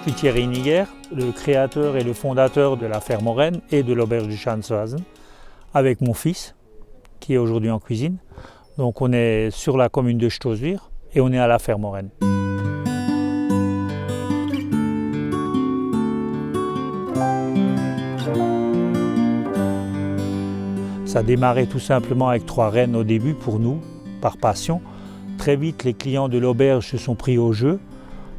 Je suis Thierry Niguer, le créateur et le fondateur de la ferme aux rennes et de l'auberge du Schanzoasen, avec mon fils, qui est aujourd'hui en cuisine. Donc on est sur la commune de Stoswir et on est à la ferme aux rennes. Ça a démarré tout simplement avec 3 rennes au début pour nous, par passion. Très vite, les clients de l'auberge se sont pris au jeu,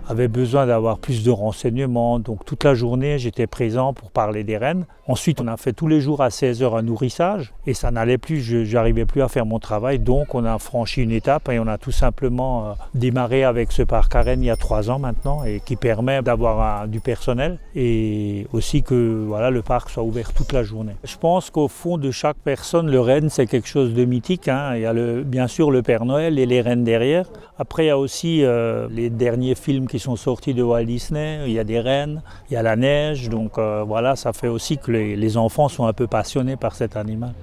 avaient besoin d'avoir plus de renseignements. Donc toute la journée, j'étais présent pour parler des rennes. Ensuite, on a fait tous les jours à 16h un nourrissage et ça n'allait plus, je n'arrivais plus à faire mon travail. Donc on a franchi une étape et on a tout simplement démarré avec ce parc à rennes il y a 3 ans maintenant et qui permet d'avoir du personnel et aussi que voilà, le parc soit ouvert toute la journée. Je pense qu'au fond de chaque personne, le renne c'est quelque chose de mythique. Il y a bien sûr le Père Noël et les rennes derrière. Après, il y a aussi les derniers films qui sont sortis de Walt Disney. Il y a des rennes, il y a la neige. Donc voilà, ça fait aussi que les enfants sont un peu passionnés par cet animal.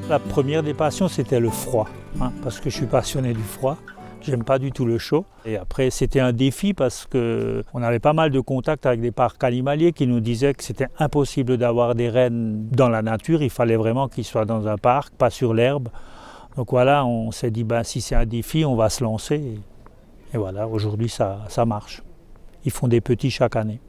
La première des passions, c'était le froid, parce que je suis passionné du froid. J'aime pas du tout le chaud. Et après, c'était un défi parce qu'on avait pas mal de contacts avec des parcs animaliers qui nous disaient que c'était impossible d'avoir des rennes dans la nature. Il fallait vraiment qu'ils soient dans un parc, pas sur l'herbe. Donc voilà, on s'est dit, si c'est un défi, on va se lancer. Et voilà, aujourd'hui, ça marche. Ils font des petits chaque année.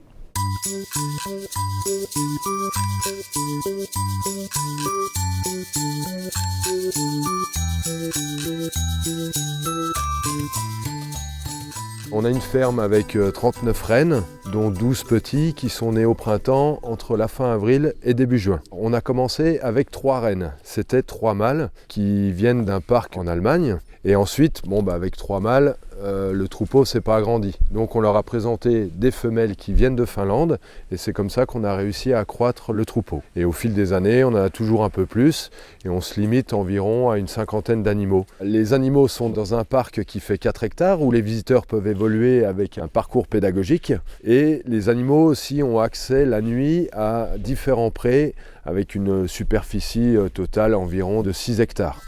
On a une ferme avec 39 rennes, dont 12 petits qui sont nés au printemps entre la fin avril et début juin. On a commencé avec 3 rennes. C'était 3 mâles qui viennent d'un parc en Allemagne. Et ensuite, avec 3 mâles, le troupeau s'est pas agrandi. Donc on leur a présenté des femelles qui viennent de Finlande et c'est comme ça qu'on a réussi à accroître le troupeau. Et au fil des années, on en a toujours un peu plus et on se limite environ à une 50aine d'animaux. Les animaux sont dans un parc qui fait 4 hectares où les visiteurs peuvent évoluer avec un parcours pédagogique et les animaux aussi ont accès la nuit à différents prés avec une superficie totale environ de 6 hectares.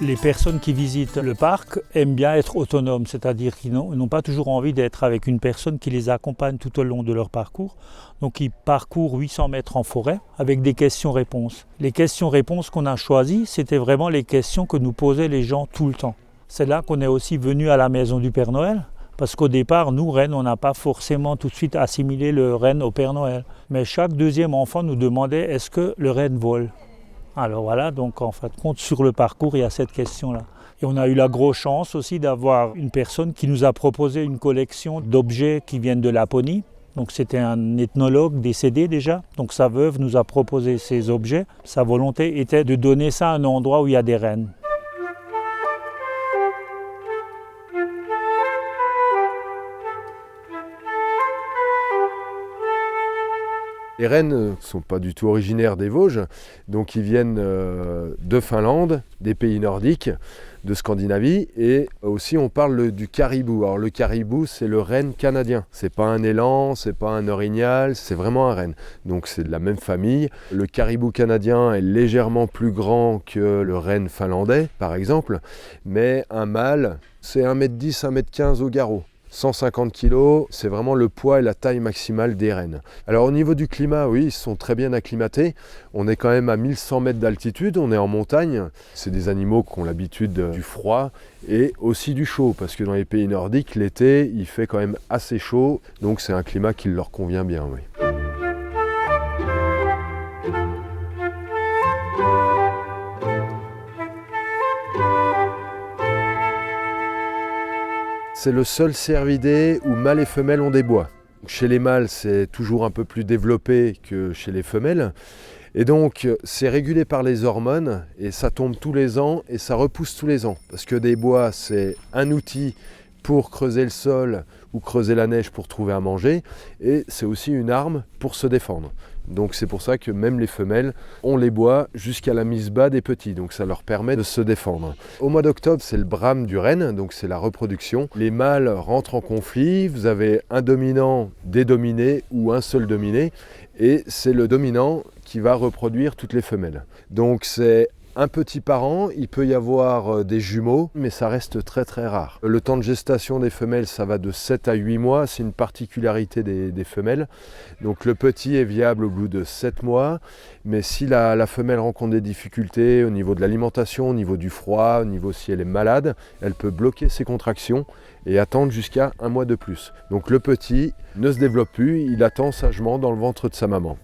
Les personnes qui visitent le parc aiment bien être autonomes, c'est-à-dire qu'ils n'ont pas toujours envie d'être avec une personne qui les accompagne tout au long de leur parcours. Donc ils parcourent 800 mètres en forêt avec des questions-réponses. Les questions-réponses qu'on a choisies, c'était vraiment les questions que nous posaient les gens tout le temps. C'est là qu'on est aussi venu à la maison du Père Noël. Parce qu'au départ, nous, rennes, on n'a pas forcément tout de suite assimilé le renne au Père Noël. Mais chaque deuxième enfant nous demandait, est-ce que le renne vole ? Alors voilà, donc en fin de compte, sur le parcours, il y a cette question-là. Et on a eu la grosse chance aussi d'avoir une personne qui nous a proposé une collection d'objets qui viennent de Laponie. Donc c'était un ethnologue décédé déjà. Donc sa veuve nous a proposé ces objets. Sa volonté était de donner ça à un endroit où il y a des rennes. Les rennes ne sont pas du tout originaires des Vosges, donc ils viennent de Finlande, des pays nordiques, de Scandinavie, et aussi on parle du caribou. Alors le caribou, c'est le renne canadien. C'est pas un élan, c'est pas un orignal, c'est vraiment un renne. Donc c'est de la même famille. Le caribou canadien est légèrement plus grand que le renne finlandais, par exemple, mais un mâle, c'est 1m10, 1m15 au garrot. 150 kg, c'est vraiment le poids et la taille maximale des rennes. Alors au niveau du climat, oui, ils sont très bien acclimatés. On est quand même à 1100 mètres d'altitude, on est en montagne. C'est des animaux qui ont l'habitude du froid et aussi du chaud, parce que dans les pays nordiques, l'été, il fait quand même assez chaud, donc c'est un climat qui leur convient bien, oui. C'est le seul cervidé où mâles et femelles ont des bois. Chez les mâles, c'est toujours un peu plus développé que chez les femelles. Et donc, c'est régulé par les hormones et ça tombe tous les ans et ça repousse tous les ans. Parce que des bois, c'est un outil pour creuser le sol ou creuser la neige pour trouver à manger. Et c'est aussi une arme pour se défendre. Donc c'est pour ça que même les femelles, on les boit jusqu'à la mise bas des petits, donc ça leur permet de se défendre. Au mois d'octobre, c'est le brame du renne, donc c'est la reproduction. Les mâles rentrent en conflit, vous avez un dominant, des dominés ou un seul dominé, et c'est le dominant qui va reproduire toutes les femelles. Donc c'est un petit par an, il peut y avoir des jumeaux, mais ça reste très très rare. Le temps de gestation des femelles, ça va de 7 à 8 mois, c'est une particularité des femelles. Donc le petit est viable au bout de 7 mois, mais si la femelle rencontre des difficultés au niveau de l'alimentation, au niveau du froid, au niveau si elle est malade, elle peut bloquer ses contractions et attendre jusqu'à 1 mois de plus. Donc le petit ne se développe plus, il attend sagement dans le ventre de sa maman.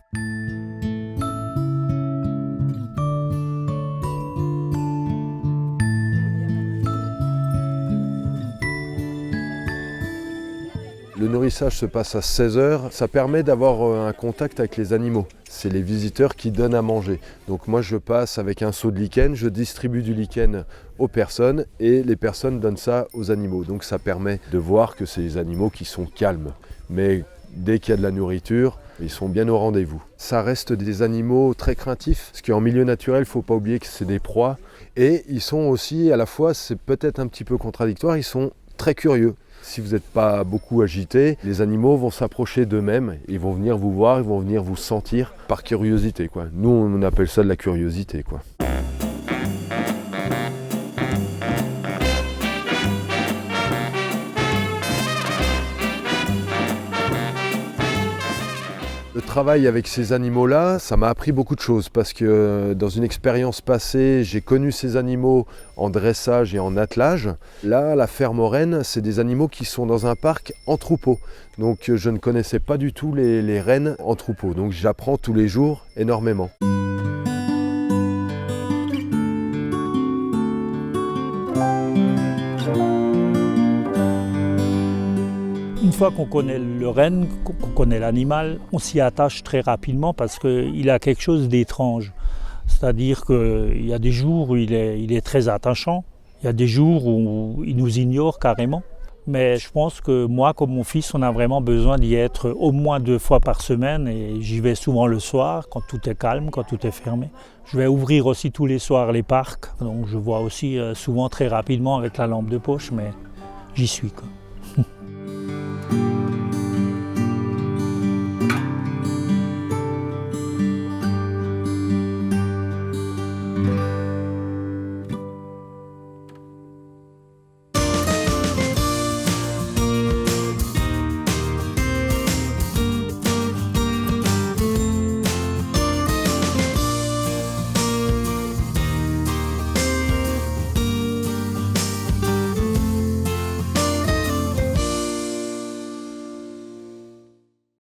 Le nourrissage se passe à 16 heures, ça permet d'avoir un contact avec les animaux. C'est les visiteurs qui donnent à manger. Donc moi je passe avec un seau de lichen, je distribue du lichen aux personnes et les personnes donnent ça aux animaux. Donc ça permet de voir que c'est les animaux qui sont calmes. Mais dès qu'il y a de la nourriture, ils sont bien au rendez-vous. Ça reste des animaux très craintifs, parce qu'en milieu naturel, il ne faut pas oublier que c'est des proies. Et ils sont aussi, à la fois, c'est peut-être un petit peu contradictoire, ils sont très curieux. Si vous n'êtes pas beaucoup agité, les animaux vont s'approcher d'eux-mêmes, ils vont venir vous voir, ils vont venir vous sentir par curiosité, quoi. Nous, on appelle ça de la curiosité, quoi. Le travail avec ces animaux-là, ça m'a appris beaucoup de choses parce que dans une expérience passée, j'ai connu ces animaux en dressage et en attelage. Là, la ferme aux rennes, c'est des animaux qui sont dans un parc en troupeau. Donc je ne connaissais pas du tout les rennes en troupeau. Donc j'apprends tous les jours énormément. Une fois qu'on connaît le renne, qu'on connaît l'animal, on s'y attache très rapidement parce qu'il a quelque chose d'étrange. C'est-à-dire qu'il y a des jours où il est très attachant, il y a des jours où il nous ignore carrément. Mais je pense que moi, comme mon fils, on a vraiment besoin d'y être au moins 2 fois par semaine et j'y vais souvent le soir, quand tout est calme, quand tout est fermé. Je vais ouvrir aussi tous les soirs les parcs, donc je vois aussi souvent très rapidement avec la lampe de poche, mais j'y suis, quoi.